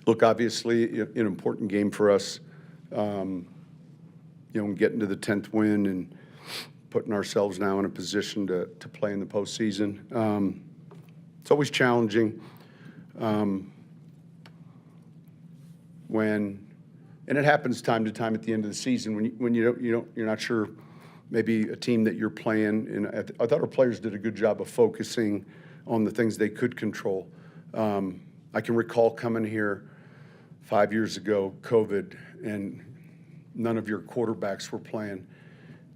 Look, obviously, an important game for us. Getting to the 10th win and putting ourselves now in a position to play in the postseason. It's always challenging and it happens time to time at the end of the season when you're not sure maybe a team that you're playing. And I thought our players did a good job of focusing on the things they could control. I can recall coming here 5 years ago, COVID, and none of your quarterbacks were playing.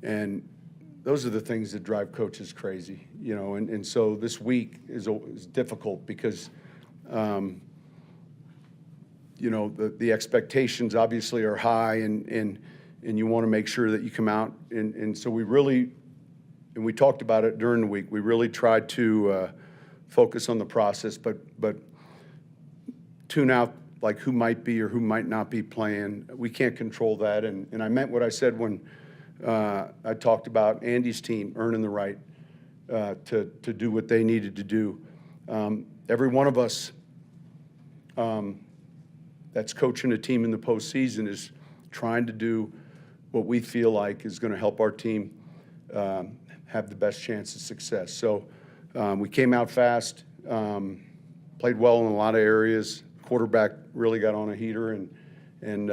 And those are the things that drive coaches crazy, and so this week is difficult because, the expectations obviously are high and you want to make sure that you come out. And so we talked about it during the week, we really tried to focus on the process, but tune out like who might be or who might not be playing. We can't control that. And I meant what I said when I talked about Andy's team earning the right to do what they needed to do. Every one of us that's coaching a team in the postseason is trying to do what we feel like is going to help our team have the best chance of success. So we came out fast, played well in a lot of areas. Quarterback really got on a heater, and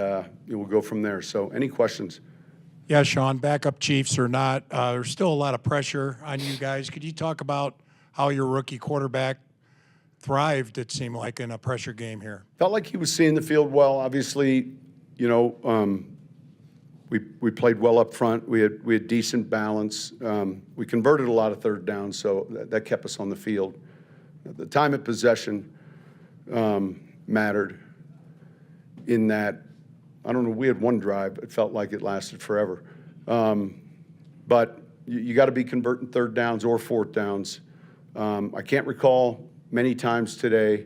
we'll go from there. So any questions? Yeah, Sean, backup Chiefs or not, there's still a lot of pressure on you guys. Could you talk about how your rookie quarterback thrived, it seemed like, in a pressure game here? Felt like he was seeing the field well. Obviously, we played well up front. We had decent balance. We converted a lot of third downs, so that kept us on the field. The time of possession mattered in that, I don't know, we had one drive. It felt like it lasted forever. But you got to be converting third downs or fourth downs. I can't recall many times today,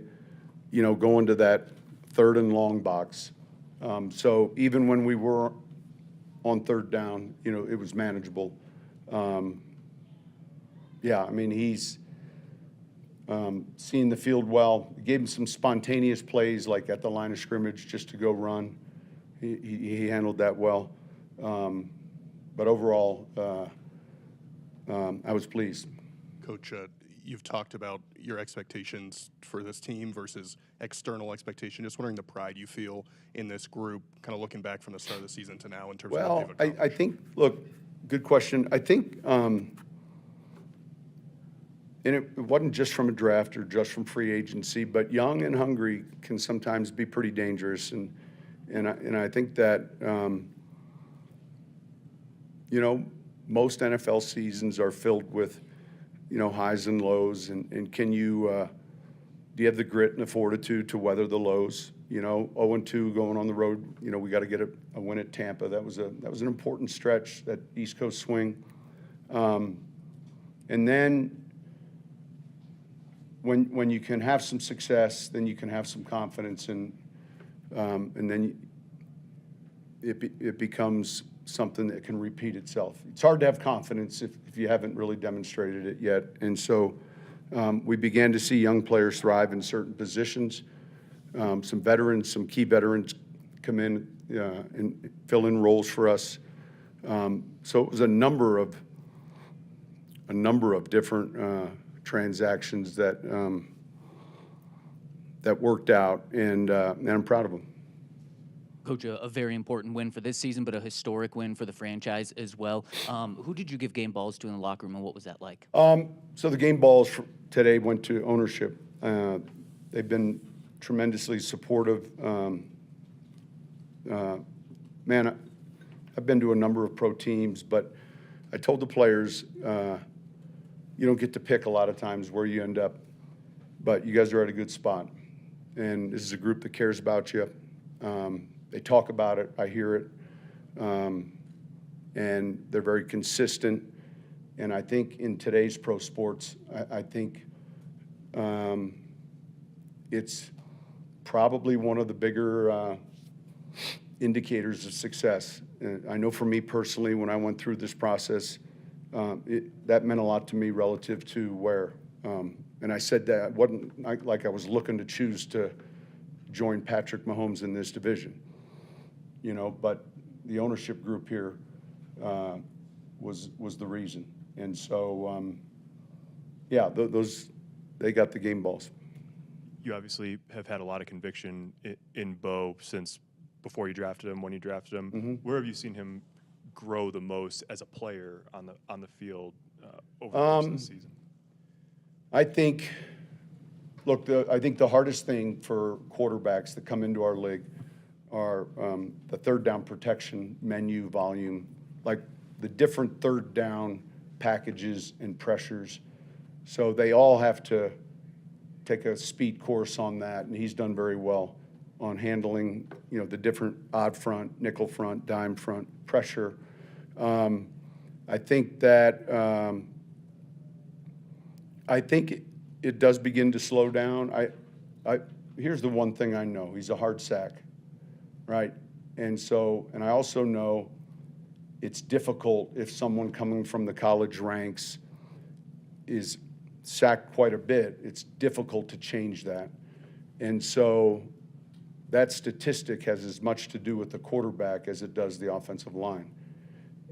going to that third and long box. So even when we were on third down, it was manageable. He's seeing the field well. Gave him some spontaneous plays, like at the line of scrimmage, just to go run. He handled that well. But overall, I was pleased. Coach, you've talked about your expectations for this team versus external expectation. Just wondering the pride you feel in this group, kind of looking back from the start of the season to now in terms of what they've accomplished. I think, look, good question. I think, and it wasn't just from a draft or just from free agency, but young and hungry can sometimes be pretty dangerous. And I think that, most NFL seasons are filled with, highs and lows. And can do you have the grit and the fortitude to weather the lows? 0-2 going on the road. We got to get a win at Tampa. That was an important stretch, that East Coast swing. And then when you can have some success, then you can have some confidence, and then it becomes something that can repeat itself. It's hard to have confidence if you haven't really demonstrated it yet. And so we began to see young players thrive in certain positions. Some veterans, some key veterans come in and fill in roles for us. So it was a number of different transactions that worked out, and I'm proud of them. Coach, a very important win for this season, but a historic win for the franchise as well. Who did you give game balls to in the locker room, and what was that like? So the game balls today went to ownership. They've been tremendously supportive. I've been to a number of pro teams, but I told the players, you don't get to pick a lot of times where you end up, but you guys are at a good spot. And this is a group that cares about you. They talk about it, I hear it, and they're very consistent. And I think in today's pro sports, I think it's probably one of the bigger indicators of success. And I know for me personally, when I went through this process, that meant a lot to me relative to where. And I said that it wasn't like I was looking to choose to join Patrick Mahomes in this division, you know, but the ownership group here was the reason. And so, yeah, those, they got the game balls. You obviously have had a lot of conviction in Bo since before you drafted him, when you drafted him. Mm-hmm. Where have you seen him grow the most as a player on the field over the course of the season? I think, look, I think the hardest thing for quarterbacks that come into our league are the third down protection menu volume, like the different third down packages and pressures. So they all have to take a speed course on that, and he's done very well on handling, you know, the different odd front, nickel front, dime front pressure. I think that I think it does begin to slow down. Here's the one thing I know: he's a hard sack, right? And so, and I also know it's difficult if someone coming from the college ranks is sacked quite a bit. It's difficult to change that. And so that statistic has as much to do with the quarterback as it does the offensive line.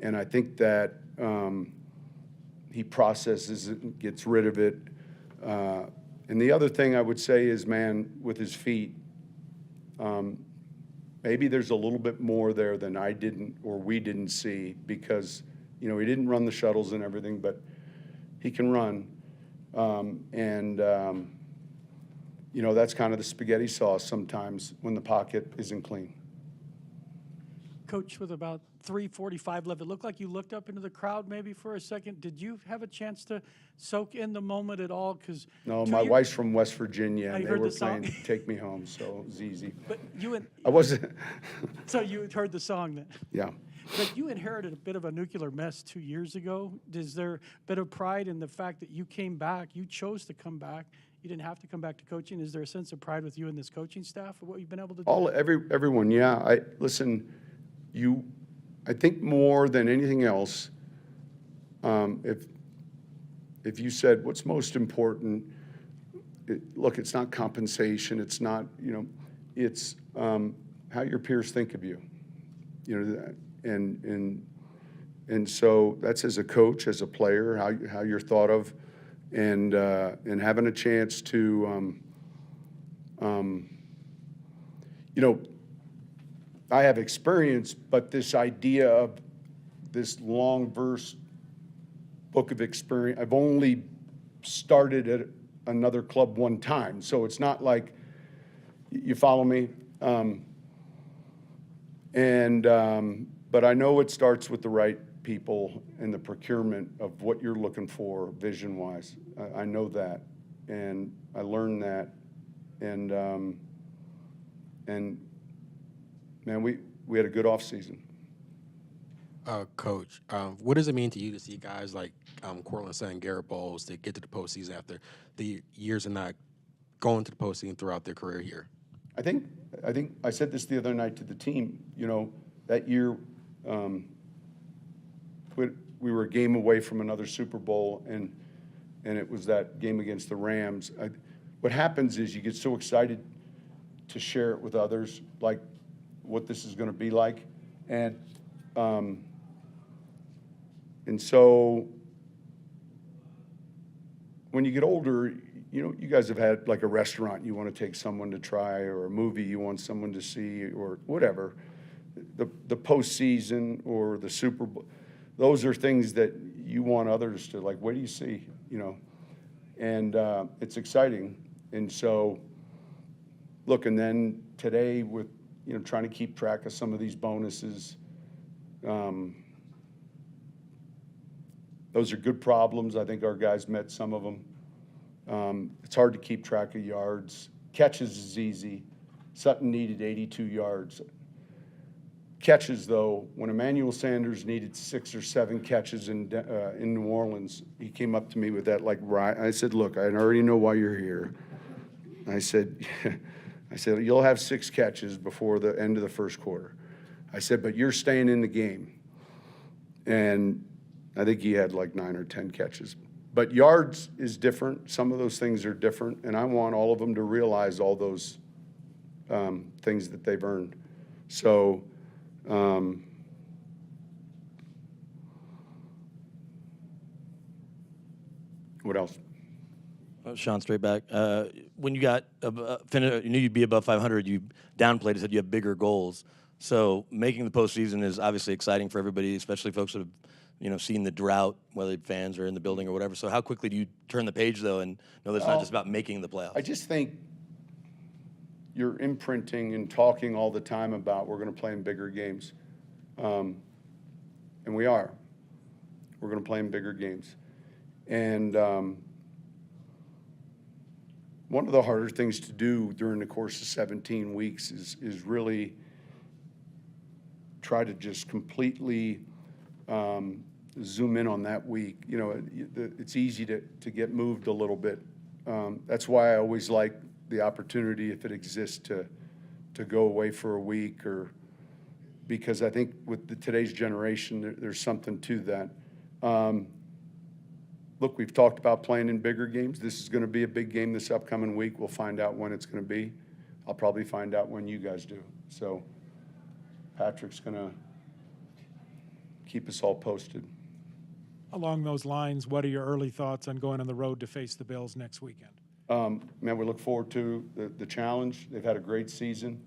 And I think that he processes it and gets rid of it. And the other thing I would say is, man, with his feet, maybe there's a little bit more there than I didn't or we didn't see, because, you know, he didn't run the shuttles and everything, but he can run. You know, that's kind of the spaghetti sauce sometimes when the pocket isn't clean. Coach, with about 3:45 left, it looked like you looked up into the crowd maybe for a second. Did you have a chance to soak in the moment at all? Because No, my wife's from West Virginia, Oh, and you they heard were the song? playing Take Me Home, so it was easy. But you and I wasn't, so you had heard the song then. yeah. But you inherited a bit of a nuclear mess 2 years ago. Is there a bit of pride in the fact that you came back? You chose to come back. You didn't have to come back to coaching. Is there a sense of pride with you and this coaching staff for what you've been able to do? Everyone, yeah. Listen, I think more than anything else, if you said what's most important, look, it's not compensation. It's not, you know, it's how your peers think of you. You know, and so that's as a coach, as a player, how you're thought of, and having a chance to, you know, I have experience, but this idea of this long verse book of experience, I've only started at another club one time, so it's not like, you follow me? But I know it starts with the right people and the procurement of what you're looking for vision-wise. I know that, and I learned that, and man, we had a good off season. Coach, what does it mean to you to see guys like Courtland Sutton, Garrett Bowles to get to the postseason after the years of not going to the postseason throughout their career here? I think I said this the other night to the team. You know, that year we were a game away from another Super Bowl, and it was that game against the Rams. What happens is you get so excited to share it with others, like what this is going to be like, and so when you get older, you know, you guys have had like a restaurant you want to take someone to try, or a movie you want someone to see, or whatever. The postseason or the Super Bowl, those are things that you want others to like. What do you see? You know, and it's exciting. And so, look, and then today with, you know, trying to keep track of some of these bonuses. Those are good problems. I think our guys met some of them. It's hard to keep track of yards. Catches is easy. Sutton needed 82 yards. Catches, though, when Emmanuel Sanders needed 6 or 7 catches in New Orleans, he came up to me with that, like, right. I said, look, I already know why you're here. I said, you'll have 6 catches before the end of the first quarter. I said, but you're staying in the game. And I think he had like 9 or 10 catches. But yards is different. Some of those things are different, and I want all of them to realize all those things that they've earned. So, what else? Sean, straight back. When you got you knew you'd be above 500, you downplayed it, said you have bigger goals. So making the postseason is obviously exciting for everybody, especially folks that have, seen the drought, whether fans are in the building or whatever. So how quickly do you turn the page, though, and know that it's not just about making the playoffs? I just think you're imprinting and talking all the time about we're going to play in bigger games. And we are. We're going to play in bigger games. And one of the harder things to do during the course of 17 weeks is really try to just completely zoom in on that week. It's easy to get moved a little bit. That's why I always like the opportunity, if it exists, to go away for a week, or because I think with today's generation, there's something to that. Look, we've talked about playing in bigger games. This is going to be a big game this upcoming week. We'll find out when it's going to be. I'll probably find out when you guys do. So Patrick's going to keep us all posted. Along those lines, what are your early thoughts on going on the road to face the Bills next weekend? Man, we look forward to the challenge. They've had a great season.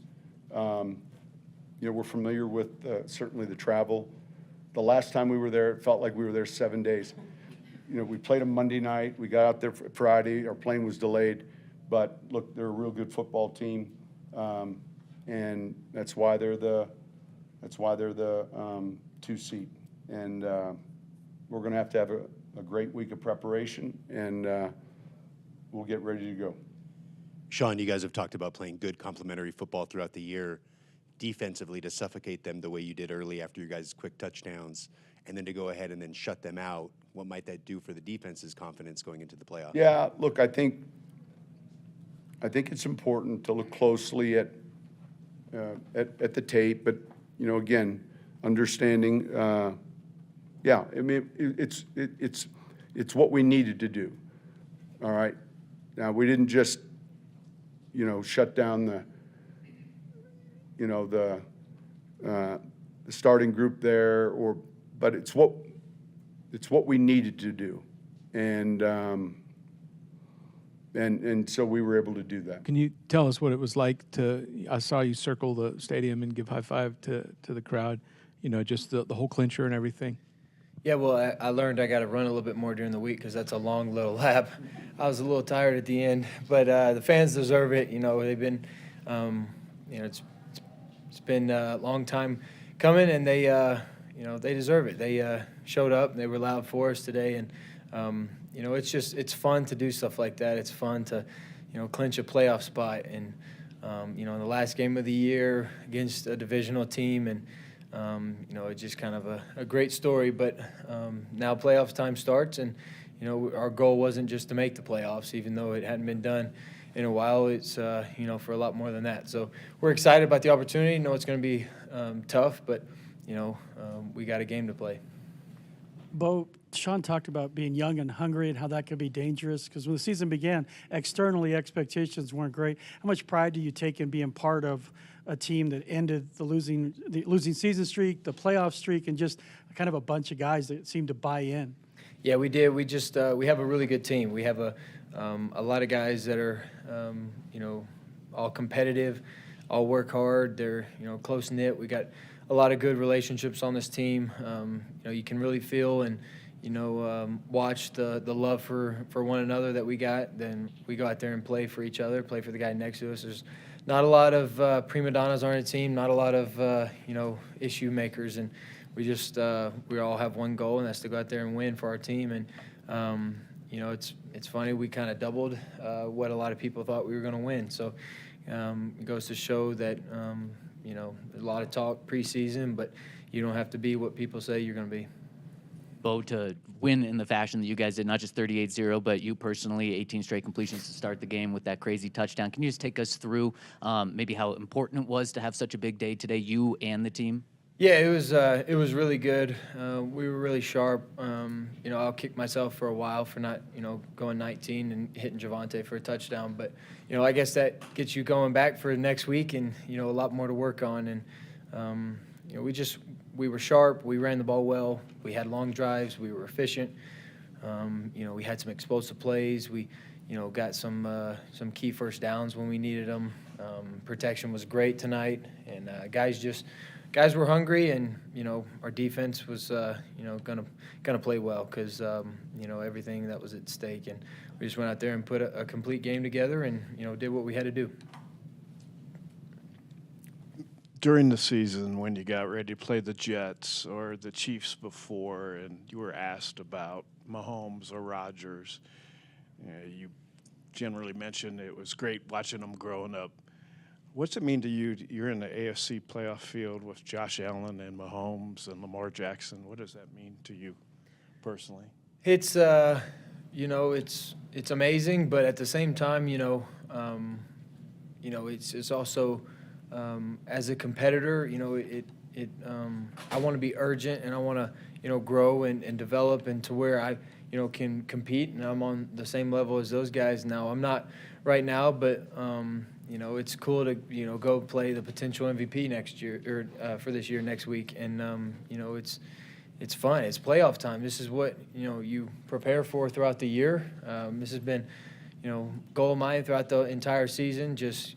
We're familiar with certainly the travel. The last time we were there, it felt like we were there 7 days. We played them Monday night. We got out there Friday. Our plane was delayed. But, look, they're a real good football team, and that's why they're the 2 seed. And we're going to have a great week of preparation, and we'll get ready to go. Sean, you guys have talked about playing good complementary football throughout the year, defensively to suffocate them the way you did early after your guys' quick touchdowns, and then to go ahead and then shut them out. What might that do for the defense's confidence going into the playoffs? Yeah, look, I think it's important to look closely at the tape, but again, understanding. Yeah, I mean it's what we needed to do. All right, now we didn't just shut down the starting group there, but it's what we needed to do, and so we were able to do that. Can you tell us what it was like I saw you circle the stadium and give high five to the crowd, just the whole clincher and everything? Yeah, well, I learned I got to run a little bit more during the week because that's a long little lap. I was a little tired at the end, but the fans deserve it. They've been, it's been a long time coming, and they deserve it. They showed up, and they were loud for us today, and it's fun to do stuff like that. It's fun to, clinch a playoff spot, and in the last game of the year against a divisional team, and it's just kind of a great story. But now playoffs time starts, and our goal wasn't just to make the playoffs, even though it hadn't been done in a while. It's for a lot more than that. So we're excited about the opportunity. It's going to be tough, but we got a game to play. Bo, Sean talked about being young and hungry and how that could be dangerous, because when the season began, externally expectations weren't great. How much pride do you take in being part of a team that ended the losing season streak, the playoff streak, and just kind of a bunch of guys that seemed to buy in? Yeah, we did. We just we have a really good team. We have a lot of guys that are all competitive, all work hard. They're close knit. We got a lot of good relationships on this team. You can really feel and watch the love for one another that we got. Then we go out there and play for each other, play for the guy next to us. There's not a lot of prima donnas on our team, not a lot of issue makers, and we all have one goal, and that's to go out there and win for our team. And it's funny, we kind of doubled what a lot of people thought we were going to win. So it goes to show that there's a lot of talk preseason, but you don't have to be what people say you're going to be. Bo, to win in the fashion that you guys did, not just 38-0, but you personally, 18 straight completions to start the game with that crazy touchdown. Can you just take us through maybe how important it was to have such a big day today, you and the team? Yeah, it was really good. We were really sharp. I'll kick myself for a while for not going 19 and hitting Javante for a touchdown, but I guess that gets you going back for next week and a lot more to work on. And we were sharp. We ran the ball well. We had long drives. We were efficient. We had some explosive plays. We got some key first downs when we needed them. Protection was great tonight, and guys were hungry, and our defense was gonna play well because everything that was at stake, and we just went out there and put a complete game together, and did what we had to do. During the season, when you got ready to play the Jets or the Chiefs before, and you were asked about Mahomes or Rodgers, you generally mentioned it was great watching them growing up. What's it mean to you? You're in the AFC playoff field with Josh Allen and Mahomes and Lamar Jackson. What does that mean to you personally? It's it's amazing, but at the same time, it's also as a competitor, I want to be urgent and I want to grow and develop and to where I can compete, and I'm on the same level as those guys now. I'm not right now, but it's cool to go play the potential MVP next year or for this year next week, and it's fun. It's playoff time. This is what you prepare for throughout the year. This has been goal of mine throughout the entire season. Just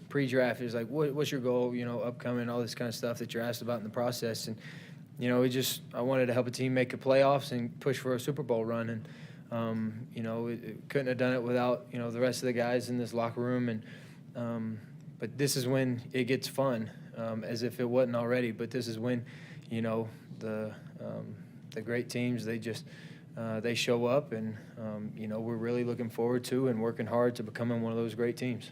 pre-draft is like, what's your goal? Upcoming, all this kind of stuff that you're asked about in the process, and I wanted to help a team make the playoffs and push for a Super Bowl run, and it couldn't have done it without the rest of the guys in this locker room, and but this is when it gets fun, as if it wasn't already. But this is when the great teams, they show up, and we're really looking forward to and working hard to becoming one of those great teams.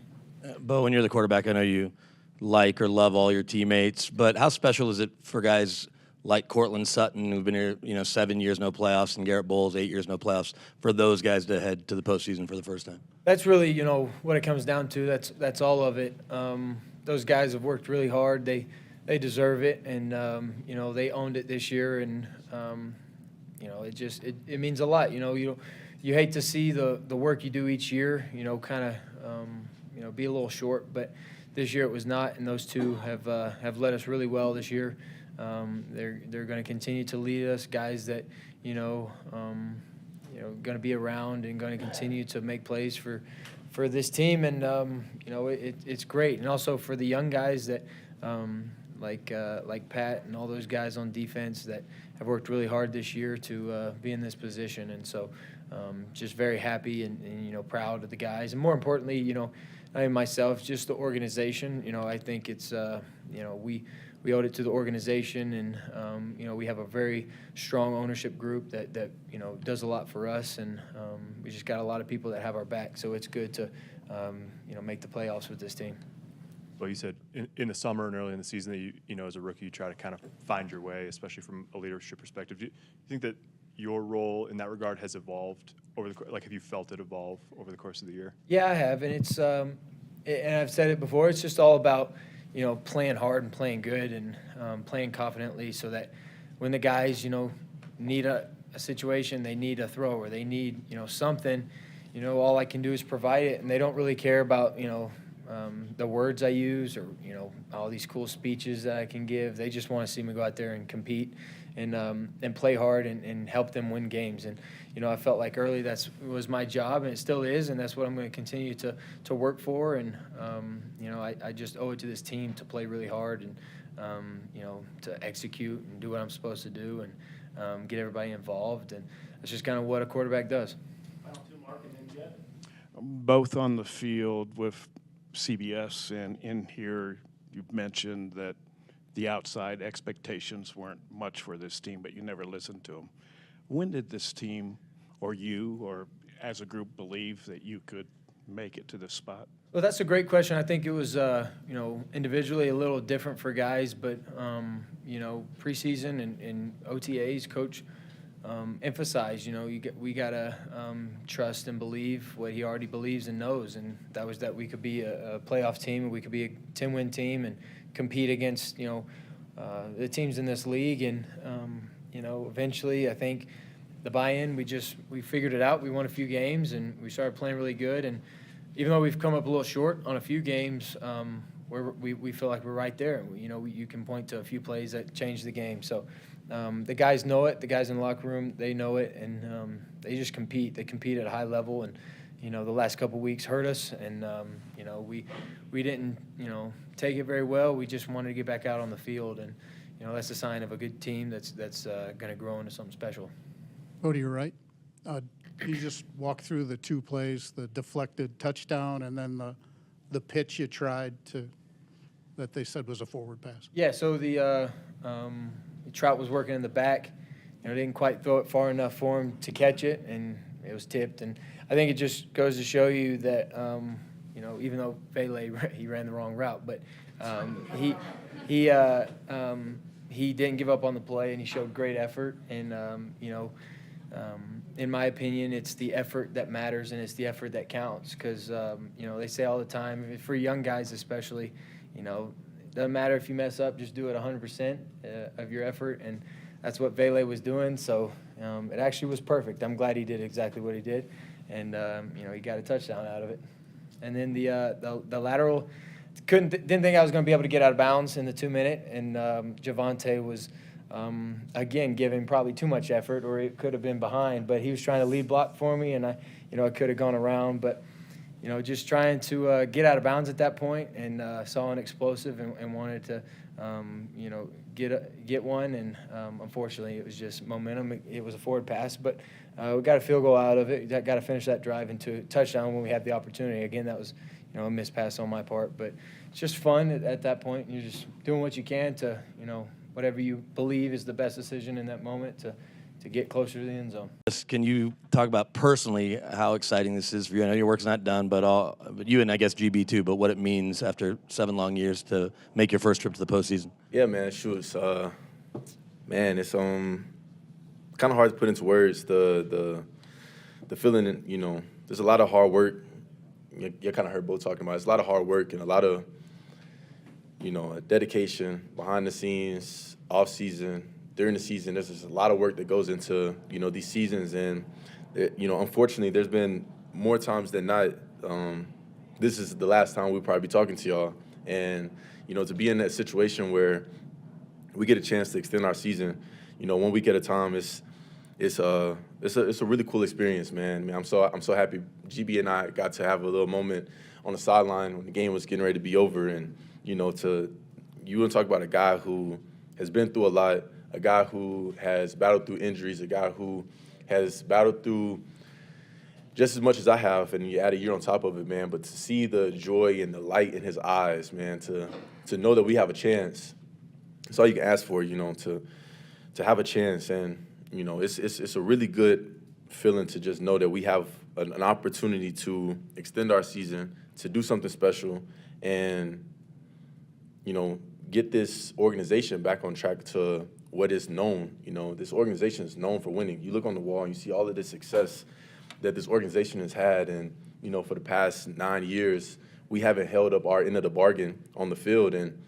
Bo, when you're the quarterback, I know you like or love all your teammates, but how special is it for guys like Courtland Sutton, who've been here, 7 years, no playoffs, and Garrett Bowles, 8 years, no playoffs, for those guys to head to the postseason for the first time? That's really, what it comes down to. That's all of it. Those guys have worked really hard. They deserve it, and they owned it this year, and it means a lot. You hate to see the work you do each year, kind of be a little short, but this year it was not, and those two have led us really well this year. They're going to continue to lead us, guys that going to be around and going to continue to make plays for this team, and it's great, and also for the young guys that like Pat and all those guys on defense that have worked really hard this year to be in this position, and so just very happy and proud of the guys, and more importantly, I myself, just the organization. I think it's we owed it to the organization, and we have a very strong ownership group that does a lot for us, and we just got a lot of people that have our back. So it's good to make the playoffs with this team. Well, you said in the summer and early in the season that you as a rookie, you try to kind of find your way, especially from a leadership perspective. Do you think that your role in that regard has evolved over have you felt it evolve over the course of the year? Yeah, I have, and it's and I've said it before. It's just all about playing hard and playing good and playing confidently, so that when the guys need a situation, they need a throw, or they need something, all I can do is provide it, and they don't really care about the words I use or all these cool speeches that I can give. They just want to see me go out there and compete and play hard and help them win games. And I felt like early that was my job, and it still is, and that's what I'm going to continue to work for. And I just owe it to this team to play really hard and to execute and do what I'm supposed to do and get everybody involved. And that's just kind of what a quarterback does. Both on the field with CBS and in here, you've mentioned that the outside expectations weren't much for this team, but you never listened to them. When did this team, or you, or as a group, believe that you could make it to this spot? Well, that's a great question. I think it was, individually a little different for guys, but, preseason and OTAs, coach emphasized, we got to trust and believe what he already believes and knows, and that was that we could be a playoff team, and we could be a 10-win team and compete against, the teams in this league. And, eventually I think the buy-in, we figured it out. We won a few games and we started playing really good. And even though we've come up a little short on a few games, we feel like we're right there. You can point to a few plays that changed the game. So the guys know it. The guys in the locker room, they know it, and they just compete. They compete at a high level, and the last couple weeks hurt us, and we didn't take it very well. We just wanted to get back out on the field, and that's a sign of a good team that's going to grow into something special. Go to your right. You just walk through the two plays, the deflected touchdown and then the pitch you tried that they said was a forward pass. Yeah, so the Trout was working in the back. Didn't quite throw it far enough for him to catch it, and it was tipped. And I think it just goes to show you that, even though Vele, he ran the wrong route, but he didn't give up on the play, and he showed great effort. And, in my opinion, it's the effort that matters, and it's the effort that counts. Because, they say all the time, for young guys especially, it doesn't matter if you mess up, just do it 100% of your effort. And that's what Vele was doing. So it actually was perfect. I'm glad he did exactly what he did. And, he got a touchdown out of it. And then the lateral, didn't think I was going to be able to get out of bounds in the 2-minute. And Javonte was, again, giving probably too much effort, or it could have been behind. But he was trying to lead block for me, and I could have gone around. But, just trying to get out of bounds at that point, and saw an explosive and wanted to, get one. And unfortunately, it was just momentum. It was a forward pass, but we got a field goal out of it. Got to finish that drive into a touchdown when we had the opportunity. Again, that was a missed pass on my part, but it's just fun at that point. You're just doing what you can to whatever you believe is the best decision in that moment to get closer to the end zone. Can you talk about personally how exciting this is for you? I know your work's not done, but you and I guess GB too, but what it means after 7 long years to make your first trip to the postseason? Yeah, man, sure. It's man, it's kind of hard to put into words. The feeling, there's a lot of hard work. You kind of heard Bo talking about it. It's a lot of hard work and a lot of, dedication behind the scenes, off season, during the season. There's just a lot of work that goes into, these seasons. And, unfortunately, there's been more times than not. This is the last time we'll probably be talking to y'all. And, to be in that situation where we get a chance to extend our season, 1 week at a time, it's a really cool experience, man. I mean, I'm so happy. GB and I got to have a little moment on the sideline when the game was getting ready to be over, and you want to talk about a guy who has been through a lot, a guy who has battled through injuries, a guy who has battled through just as much as I have, and you add a year on top of it, man. But to see the joy and the light in his eyes, man, to know that we have a chance, that's all you can ask for, to have a chance. And it's a really good feeling to just know that we have an opportunity to extend our season, to do something special, and get this organization back on track to what is known. This organization is known for winning. You look on the wall and you see all of the success that this organization has had, and for the past 9 years, we haven't held up our end of the bargain on the field. And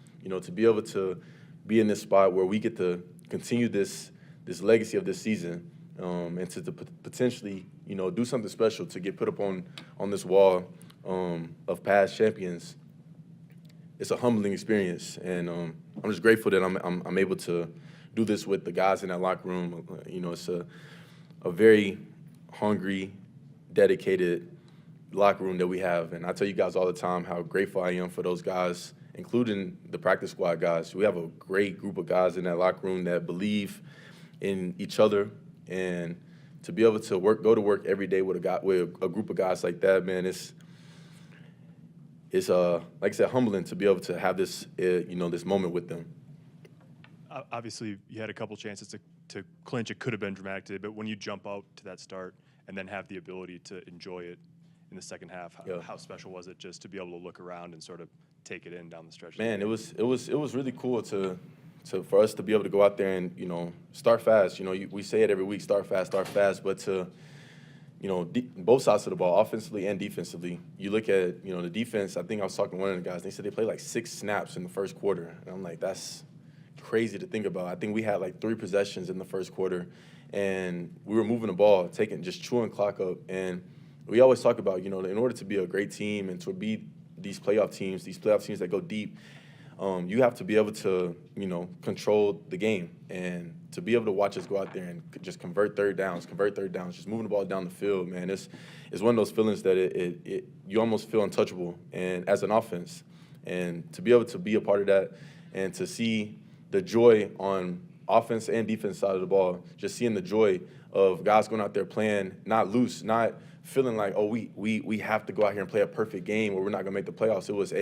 to be able to be in this spot where we get to continue this legacy of this season, and to potentially, do something special, to get put up on this wall of past champions, it's a humbling experience. And I'm just grateful that I'm able to do this with the guys in that locker room. It's a very hungry, dedicated locker room that we have. And I tell you guys all the time how grateful I am for those guys, including the practice squad guys. We have a great group of guys in that locker room that believe in each other, and to be able to go to work every day with a group of guys like that, man, it's like I said, humbling to be able to have this this moment with them. Obviously, you had a couple chances to clinch. It could have been dramatic today, but when you jump out to that start and then have the ability to enjoy it in the second half, how special was it just to be able to look around and sort of take it in down the stretch? Man, it was really cool for us to be able to go out there and start fast. We say it every week, start fast, but to both sides of the ball, offensively and defensively. You look at the defense. I think I was talking to one of the guys. They said they played like 6 snaps in the first quarter, and I'm like, that's crazy to think about. I think we had like 3 possessions in the first quarter, and we were moving the ball, just chewing clock up. And we always talk about, you know, in order to be a great team and to be these playoff teams that go deep, you have to be able to, you know, control the game and to be able to watch us go out there and just convert third downs, just moving the ball down the field, man. It's one of those feelings that you almost feel untouchable, and as an offense, and to be able to be a part of that and to see the joy on offense and defense side of the ball, just seeing the joy of guys going out there playing not loose, not feeling like, oh, we have to go out here and play a perfect game or we're not going to make the playoffs. It was,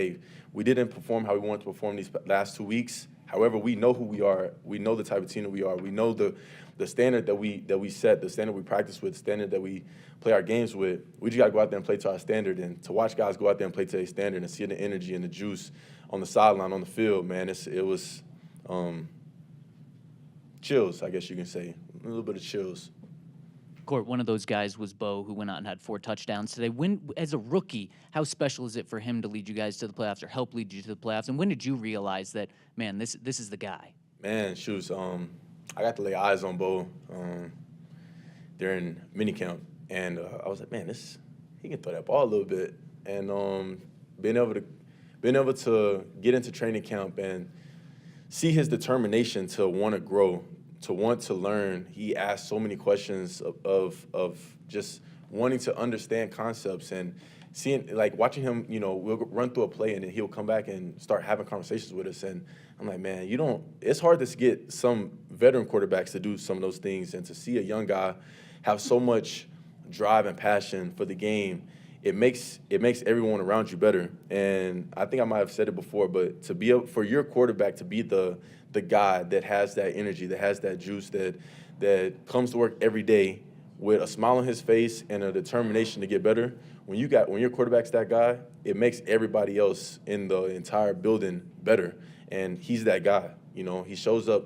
we didn't perform how we wanted to perform these last 2 weeks. However, we know who we are. We know the type of team that we are. We know the standard that we set, the standard we practice with, the standard that we play our games with. We just got to go out there and play to our standard. And to watch guys go out there and play to their standard and see the energy and the juice on the sideline, on the field, man, it was chills, I guess you can say. A little bit of chills. Court, one of those guys was Bo, who went out and had 4 touchdowns today. When, as a rookie, how special is it for him to lead you guys to the playoffs or help lead you to the playoffs? And when did you realize that, man, this is the guy? Man, shoes. I got to lay eyes on Bo during minicamp, and I was like, man, he can throw that ball a little bit. And being able to get into training camp and see his determination to want to grow, to want to learn. He asked so many questions of just wanting to understand concepts and seeing, like, watching him, you know, we'll run through a play and then he'll come back and start having conversations with us. And I'm like, man, it's hard to get some veteran quarterbacks to do some of those things, and to see a young guy have so much drive and passion for the game, it makes everyone around you better. And I think I might have said it before, but for your quarterback to be the guy that has that energy, that has that juice, that comes to work every day with a smile on his face and a determination to get better, when your quarterback's that guy, it makes everybody else in the entire building better. And he's that guy. You know, he shows up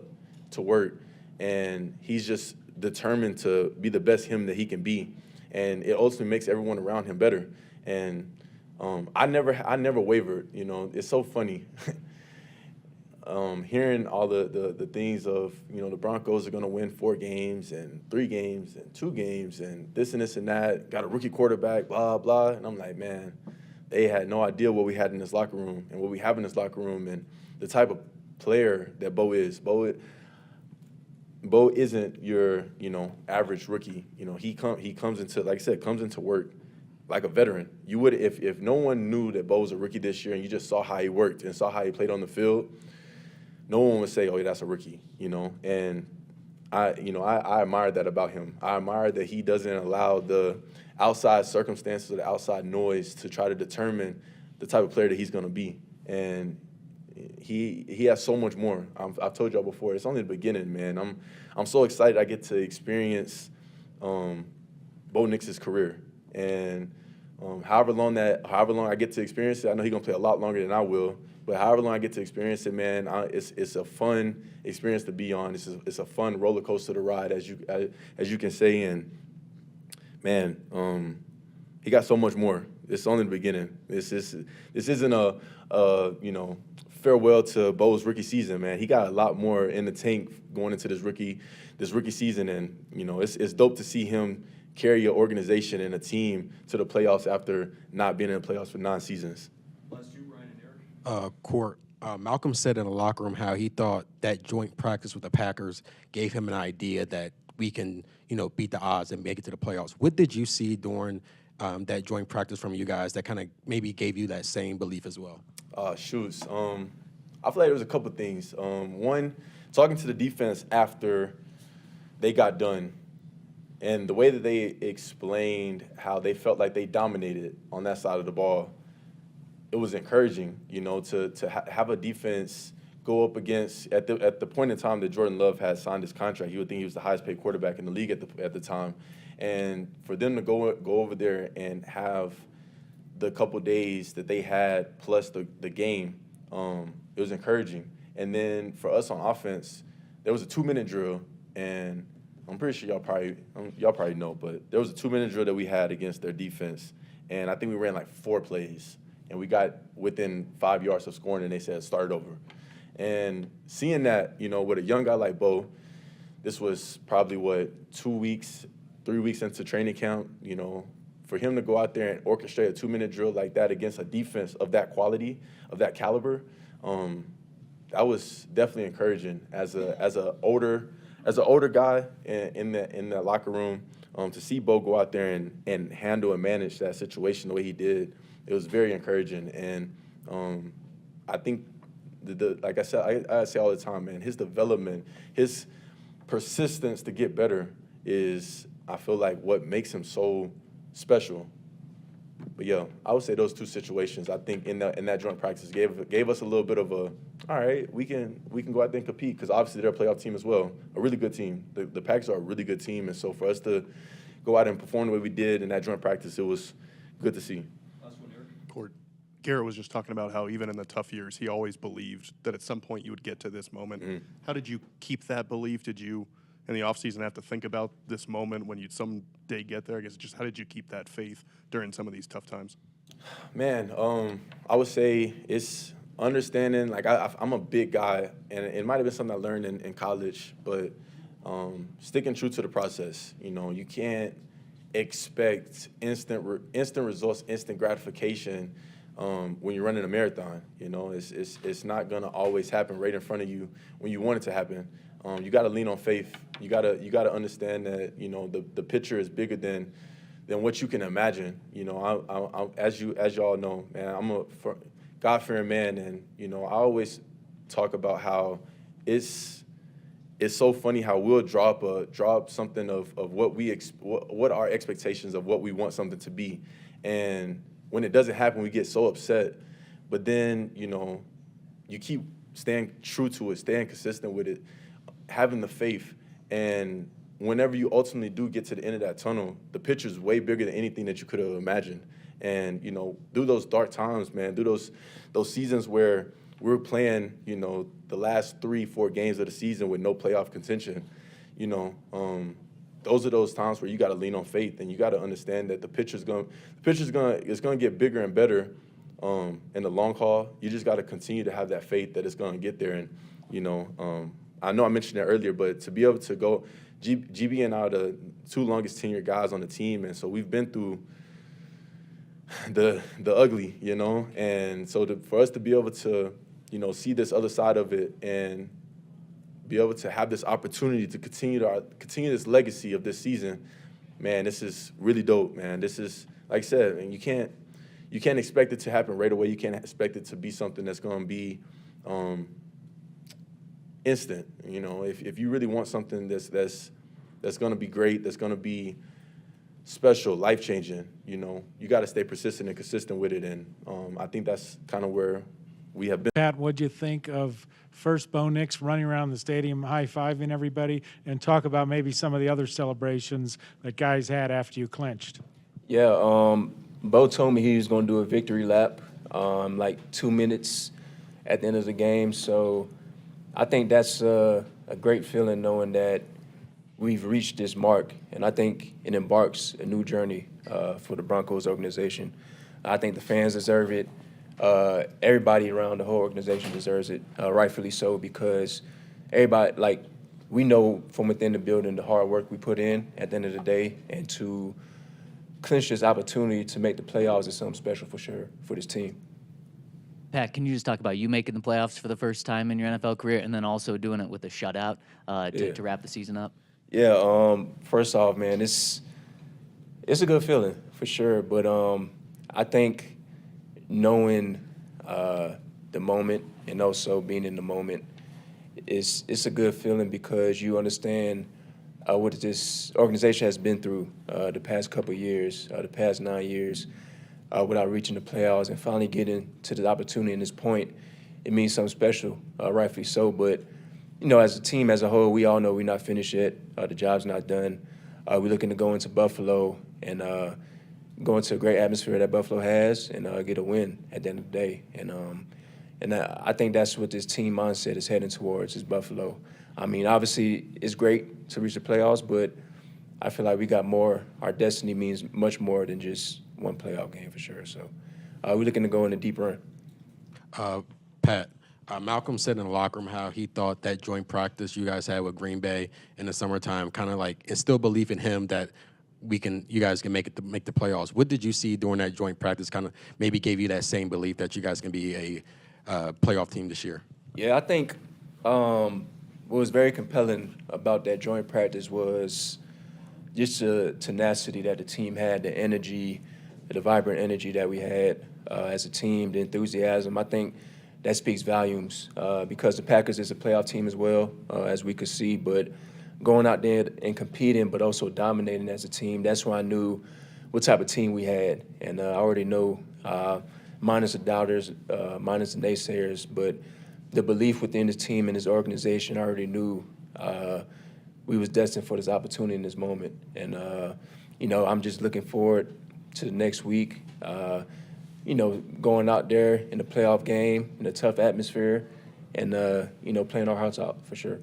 to work and he's just determined to be the best him that he can be. And it ultimately makes everyone around him better. And I never wavered. You know, it's so funny hearing all the things of, you know, the Broncos are going to win 4 games and 3 games and 2 games and this and that. Got a rookie quarterback, blah blah. And I'm like, man, they had no idea what we had in this locker room and what we have in this locker room and the type of player that Bo is. Bo isn't your, you know, average rookie. You know, he comes into, like I said, comes into work like a veteran. You would, if no one knew that Bo was a rookie this year and you just saw how he worked and saw how he played on the field, no one would say, oh, yeah, that's a rookie, you know. And I admire that about him. I admire that he doesn't allow the outside circumstances or the outside noise to try to determine the type of player that he's going to be. And he has so much more. I've told y'all before, it's only the beginning, man. I'm so excited I get to experience Bo Nix's career. And however long I get to experience it, I know he's going to play a lot longer than I will, but however long I get to experience it, man, it's a fun experience to be on. It's a fun roller coaster to ride, as you can say. And man, he got so much more. It's only the beginning. This isn't a farewell to Bo's rookie season, man. He got a lot more in the tank going into this rookie season, and you know, it's dope to see him carry an organization and a team to the playoffs after not being in the playoffs for 9 seasons. Last 2, Ryan and Eric. Court, Malcolm said in the locker room how he thought that joint practice with the Packers gave him an idea that we can, you know, beat the odds and make it to the playoffs. What did you see during that joint practice from you guys that kind of maybe gave you that same belief as well? I feel like there was a couple things. One, talking to the defense after they got done, and the way that they explained how they felt like they dominated on that side of the ball, it was encouraging, you know, to have a defense go up against, at the point in time that Jordan Love had signed his contract, you would think he was the highest paid quarterback in the league at the time. And for them to go over there and have the couple days that they had plus the game, it was encouraging. And then for us on offense, there was a 2-minute drill, and I'm pretty sure y'all probably know, but there was a 2-minute drill that we had against their defense, and I think we ran like 4 plays, and we got within 5 yards of scoring, and they said start over. And seeing that, you know, with a young guy like Bo, this was probably, 2 weeks, 3 weeks into training camp, you know, for him to go out there and orchestrate a 2-minute drill like that against a defense of that quality, of that caliber, that was definitely encouraging as a older guy in that locker room. To see Bo go out there and handle and manage that situation the way he did, it was very encouraging. And I think like I said, I say all the time, man, his development, his persistence to get better is, I feel like, what makes him so special. But yeah, I would say those two situations, I think in that joint practice gave us a little bit of a, all right, we can go out there and compete, because obviously they're a playoff team as well, a really good team. The Packers are a really good team, and so for us to go out and perform the way we did in that joint practice, it was good to see. Garrett was just talking about how even in the tough years, he always believed that at some point you would get to this moment. Mm-hmm. How did you keep that belief? Did you, in the offseason, have to think about this moment when you'd someday get there? I guess just how did you keep that faith during some of these tough times? Man, I would say it's understanding, like I'm a big guy, and it might have been something I learned in college, but sticking true to the process. You know, you can't expect instant results, instant gratification when you're running a marathon. You know, it's not gonna always happen right in front of you when you want it to happen. You got to lean on faith. You got to understand that, you know, the picture is bigger than what you can imagine. You know, as y'all know, man, I'm a God-fearing man, and you know, I always talk about how it's so funny how we'll drop something of what our expectations of what we want something to be, and when it doesn't happen, we get so upset. But then, you know, you keep staying true to it, staying consistent with it, having the faith, and whenever you ultimately do get to the end of that tunnel, the picture's way bigger than anything that you could have imagined. And, you know, through those dark times, man, through those seasons where we were playing, you know, the last 3-4 games of the season with no playoff contention, you know, those are those times where you got to lean on faith, and you got to understand that the picture's going to get bigger and better in the long haul. You just got to continue to have that faith that it's going to get there. And, you know I mentioned it earlier, but to be able to go, GB and I are the 2 longest tenured guys on the team, and so we've been through the ugly, you know, and so for us to be able to, you know, see this other side of it and be able to have this opportunity to continue this legacy of this season, man, this is really dope, man. This is, like I said, and you can't expect it to happen right away. You can't expect it to be something that's going to be instant. You know, if you really want something that's going to be great, that's going to be special, life-changing, you know, you got to stay persistent and consistent with it. And I think that's kind of where we have been. Pat, what'd you think of first Bo Nix running around the stadium high-fiving everybody, and talk about maybe some of the other celebrations that guys had after you clinched? Yeah, Bo told me he was going to do a victory lap, like 2 minutes at the end of the game. So I think that's a great feeling, knowing that we've reached this mark, and I think it embarks a new journey for the Broncos organization. I think the fans deserve it. Everybody around the whole organization deserves it, rightfully so, because everybody, like, we know from within the building the hard work we put in at the end of the day, and to clinch this opportunity to make the playoffs is something special for sure for this team. Pat, can you just talk about you making the playoffs for the first time in your NFL career, and then also doing it with a shutout to wrap the season up? Yeah, first off, man, it's a good feeling for sure, but I think knowing the moment and also being in the moment, it's a good feeling, because you understand what this organization has been through the past couple of years, the past 9 years, without reaching the playoffs, and finally getting to the opportunity in this point. It means something special, rightfully so. But, you know, as a team as a whole, we all know we're not finished yet. The job's not done. We're looking to go into Buffalo and go into a great atmosphere that Buffalo has, and get a win at the end of the day. And I think that's what this team mindset is heading towards, is Buffalo. I mean, obviously, it's great to reach the playoffs, but I feel like we got more. Our destiny means much more than just one playoff game for sure. So we're looking to go in a deep run. Pat, Malcolm said in the locker room how he thought that joint practice you guys had with Green Bay in the summertime kind of like instilled belief in him that you guys can make the playoffs. What did you see during that joint practice kind of maybe gave you that same belief that you guys can be a playoff team this year? Yeah, I think what was very compelling about that joint practice was just the tenacity that the team had, the energy, the vibrant energy that we had as a team, the enthusiasm. I think that speaks volumes because the Packers is a playoff team as well, as we could see. But going out there and competing, but also dominating as a team, that's when I knew what type of team we had. And I already know, minus the doubters, minus the naysayers, but the belief within this team and this organization, I already knew we was destined for this opportunity in this moment. And, I'm just looking forward to the next week, going out there in the playoff game in a tough atmosphere and, playing our hearts out for sure.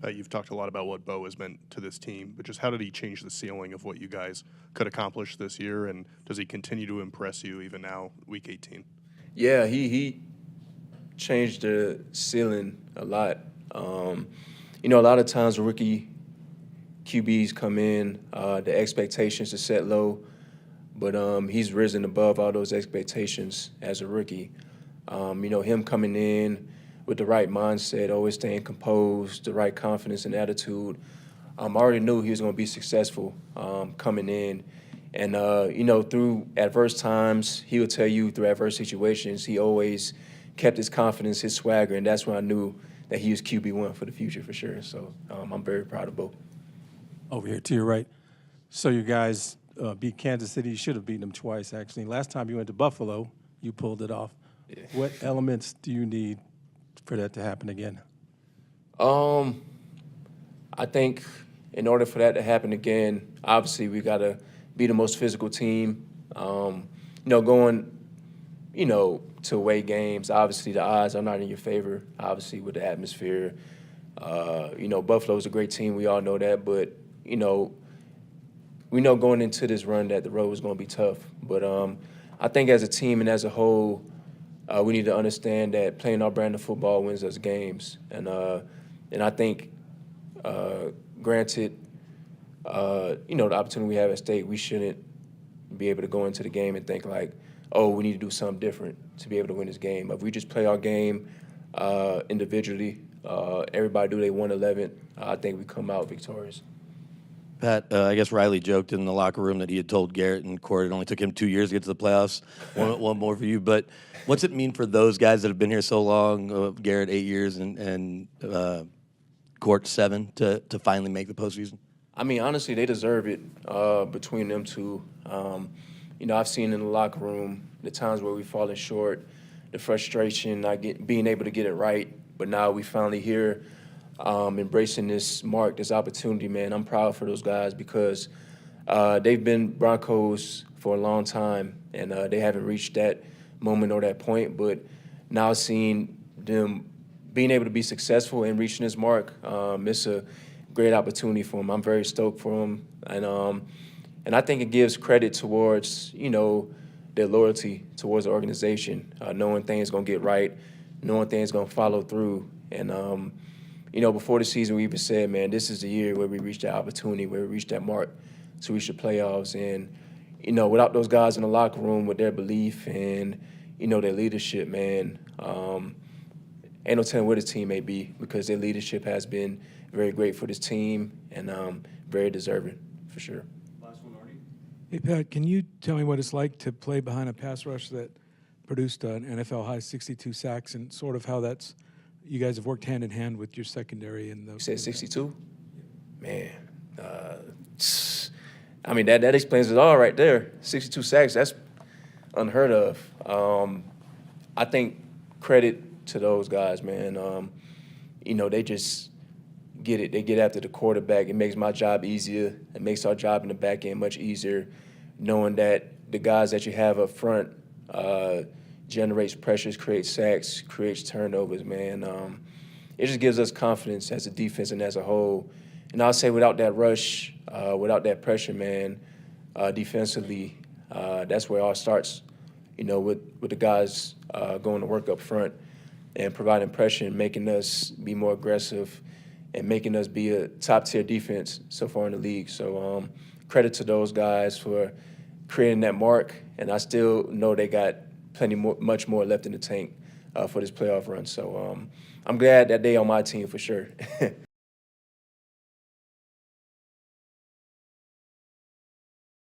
You've talked a lot about what Bo has meant to this team, but just how did he change the ceiling of what you guys could accomplish this year, and does he continue to impress you even now, Week 18? Yeah, he changed the ceiling a lot. A lot of times rookie QBs come in, the expectations are set low, but he's risen above all those expectations as a rookie. Him coming in with the right mindset, always staying composed, the right confidence and attitude. I already knew he was going to be successful coming in. And, through adverse times, he would tell you through adverse situations, he always kept his confidence, his swagger, and that's when I knew that he was QB1 for the future for sure. So I'm very proud of Bo. Over here to your right. So you guys beat Kansas City. You should have beaten them twice, actually. Last time you went to Buffalo, you pulled it off. Yeah. What elements do you need for that to happen again? I think in order for that to happen again, obviously we got to be the most physical team. Going, to away games, obviously the odds are not in your favor, obviously with the atmosphere. Buffalo's a great team. We all know that. But, we know going into this run that the road was going to be tough. But I think as a team and as a whole, we need to understand that playing our brand of football wins us games. And I think, granted, the opportunity we have at stake, we shouldn't be able to go into the game and think like, oh, we need to do something different to be able to win this game. If we just play our game individually, everybody do their 111, I think we come out victorious. Pat, I guess Riley joked in the locker room that he had told Garrett and Court it only took him 2 years to get to the playoffs. One more for you. But what's it mean for those guys that have been here so long, Garrett 8 years and Court 7, to finally make the postseason? I mean, honestly, they deserve it between them two. I've seen in the locker room the times where we've fallen short, the frustration, not being able to get it right. But now we finally here, embracing this mark, this opportunity, man. I'm proud for those guys because they've been Broncos for a long time, and they haven't reached that moment or that point. But now seeing them being able to be successful and reaching this mark, it's a great opportunity for them. I'm very stoked for them, and I think it gives credit towards their loyalty towards the organization, knowing things gonna get right, knowing things gonna follow through, and before the season we even said, man, this is the year where we reach that opportunity, where we reach that mark to reach the playoffs, and without those guys in the locker room with their belief and their leadership, man. Ain't no telling where this team may be because their leadership has been very great for this team and very deserving, for sure. Hey, Pat, can you tell me what it's like to play behind a pass rush that produced an NFL high 62 sacks and sort of how you guys have worked hand in hand with your secondary? And You said 62? Man, that explains it all right there. 62 sacks, that's unheard of. I think credit to those guys, man. They just get it. They get after the quarterback. It makes my job easier. It makes our job in the back end much easier, knowing that the guys that you have up front generates pressures, creates sacks, creates turnovers, man. It just gives us confidence as a defense and as a whole. And I'll say without that rush, without that pressure, man, defensively, that's where it all starts, with the guys going to work up front. and providing pressure and making us be more aggressive and making us be a top-tier defense so far in the league. So credit to those guys for creating that mark, and I still know they got much more left in the tank for this playoff run. So I'm glad that they on my team for sure.